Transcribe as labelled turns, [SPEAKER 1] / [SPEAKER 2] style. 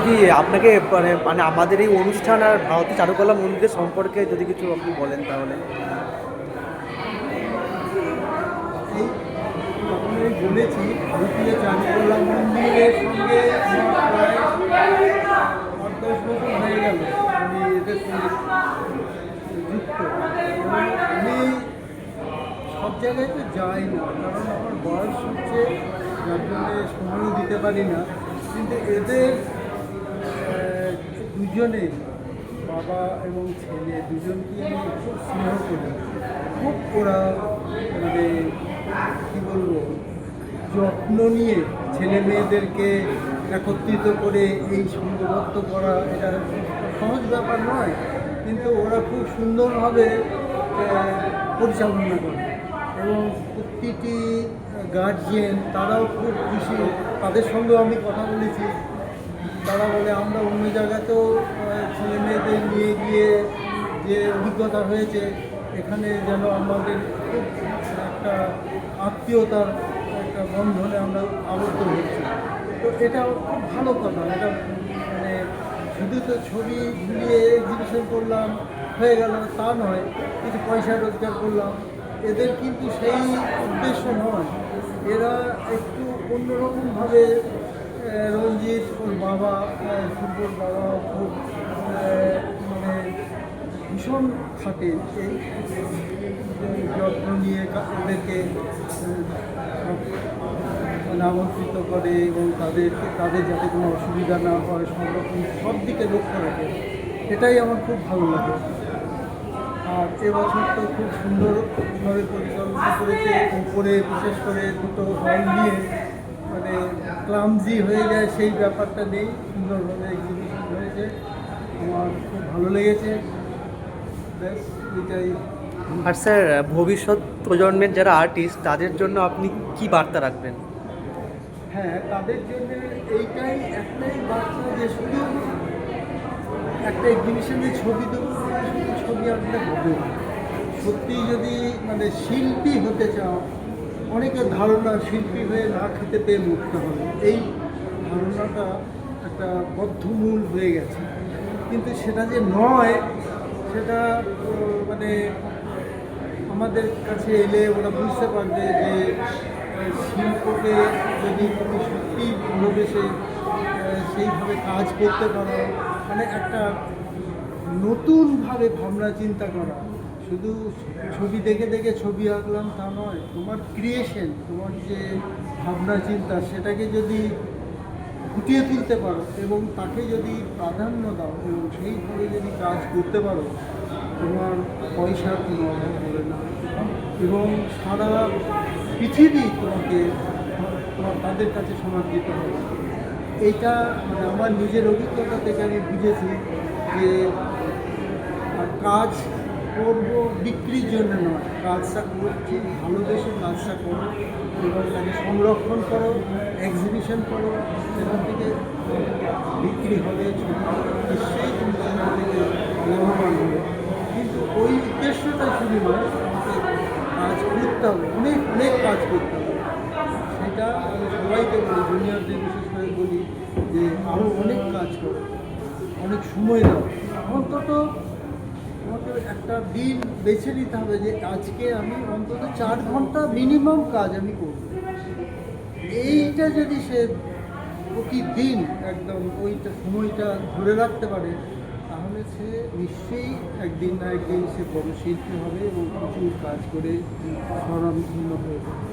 [SPEAKER 1] কি আপনাকে মানে মানে আমাদের এই অনুষ্ঠান আর ভারতীয় চারুকলা মন্দিরের সম্পর্কে যদি কিছু আপনি বলেন তাহলে।
[SPEAKER 2] এই প্রথমেই বলেছি, ভারতীয় চারুকলা মন্দিরের সঙ্গে আমার প্রায় 8-10 বছর হয়ে গেল আমি এদের সঙ্গে যুক্ত। এবং আমি সব জায়গায় তো যাই না, কারণ আমার বয়স হচ্ছে, যার জন্যে সময়ও দিতে পারি না। কিন্তু এদের দুজনে, বাবা এবং ছেলে দুজনকে আমি খুব স্নেহ করি। খুব ওরা মানে কী বলবো, যত্ন নিয়ে ছেলে মেয়েদেরকে একত্রিত করে এই সংঘবদ্ধ করা, এটা সহজ ব্যাপার নয়। কিন্তু ওরা খুব সুন্দরভাবে পরিচালনা করে এবং প্রতিটি গার্জিয়ান তারাও খুব খুশি। তাদের সঙ্গেও আমি কথা বলেছি, তারা বলে আমরা অন্য জায়গাতেও ছেলে মেয়েদের নিয়ে গিয়ে যে অভিজ্ঞতা হয়েছে, এখানে যেন আমাদের খুব একটা আত্মীয়তার একটা বন্ধনে আমরা আবদ্ধ হচ্ছি। তো এটা খুব ভালো কথা। এটা মানে শুধু তো ছবি ঝুলিয়ে এক্সিবিশন করলাম হয়ে গেল তা নয়, কিছু পয়সা রোজগার করলাম, এদের কিন্তু সেই উদ্দেশ্য নয়। এরা একটু অন্যরকমভাবে, রঞ্জিত ওর বাবা, সূর্যর বাবা খুব মানে ভীষণ খাটে এই যত্ন নিয়ে ওদেরকে মানে আমন্ত্রিত করে এবং তাদের যাতে কোনো অসুবিধা না হয় সব রকম সব দিকে লক্ষ্য রাখে। এটাই আমার খুব ভালো লাগে। আর এবছর তো খুব সুন্দরভাবে পরিচালনা করেছে। উপরে বিশেষ করে দুটো হল নিয়ে মানে ক্লামজি হয়ে যায় সেই ব্যাপারটা নেই, সুন্দরভাবে এক্সিবিশন হয়েছে, আমার খুব ভালো লেগেছে। ব্যাস এটাই।
[SPEAKER 1] আর স্যার, ভবিষ্যৎ প্রজন্মের যারা আর্টিস্ট তাদের জন্য আপনি কি বার্তা রাখবেন?
[SPEAKER 2] হ্যাঁ, তাদের জন্য এইটাই একটাই বার্তা যে শুধু একটা এক্সিবিশনে ছবি দেবো, শুধু ছবি আঁকলে হবে না। সত্যি যদি মানে শিল্পী হতে চাও, অনেকের ধারণা শিল্পী হয়ে না খেতে পেয়ে মরতে হবে, এই ধারণাটা একটা বদ্ধমূল হয়ে গেছে। কিন্তু সেটা যে নয়, সেটা মানে আমাদের কাছে এলে ওরা বুঝতে পারবে যে শিল্পকে যদি তুমি সত্যি ভালোবেসে সেইভাবে কাজ করতে পারো, মানে একটা নতুনভাবে ভাবনা চিন্তা করা। শুধু ছবি দেখে দেখে ছবি আঁকলাম তা নয়, তোমার ক্রিয়েশন, তোমার যে ভাবনা চিন্তা, সেটাকে যদি ফুটিয়ে তুলতে পারো এবং তাকে যদি প্রাধান্য দাও এবং সেইভাবে যদি কাজ করতে পারো, তোমার পয়সার কোনো অভাব হবে না এবং সারা পৃথিবী তোমাকে তাদের কাছে সমাদৃত হবে। এইটা মানে আমার নিজের অভিজ্ঞতা থেকে আমি বুঝেছি যে কাজ করব বিক্রির জন্য নয়, কাজটা করছি ভালোবেসে কাজটা করো এবং তাকে সংরক্ষণ করো, এক্সিবিশন করো, সেখান থেকে বিক্রি হবে, নিশ্চয়ই তুমি সেখান থেকে লাভবান হবে। কিন্তু ওই উদ্দেশ্যটা শুধু নয়, আমাকে কাজ করতে হবে, অনেক অনেক কাজ করতে হবে। সেটা আমি সবাইকে বলি, জুনিয়রদের বিশেষ করে বলি যে আরও অনেক কাজ করো, অনেক সময় দাও। অন্তত আমাকে একটা দিন বেছে নিতে হবে যে আজকে আমি অন্তত 4 ঘন্টা মিনিমাম কাজ আমি করব। এইটা যদি সে প্রতিদিন একদম ওইটা সময়টা ধরে রাখতে পারে, তাহলে সে নিশ্চয়ই একদিন না একদিন সে বড় শিল্পী হবে এবং প্রচুর কাজ করে স্বনামধন্য হয়ে যাবে।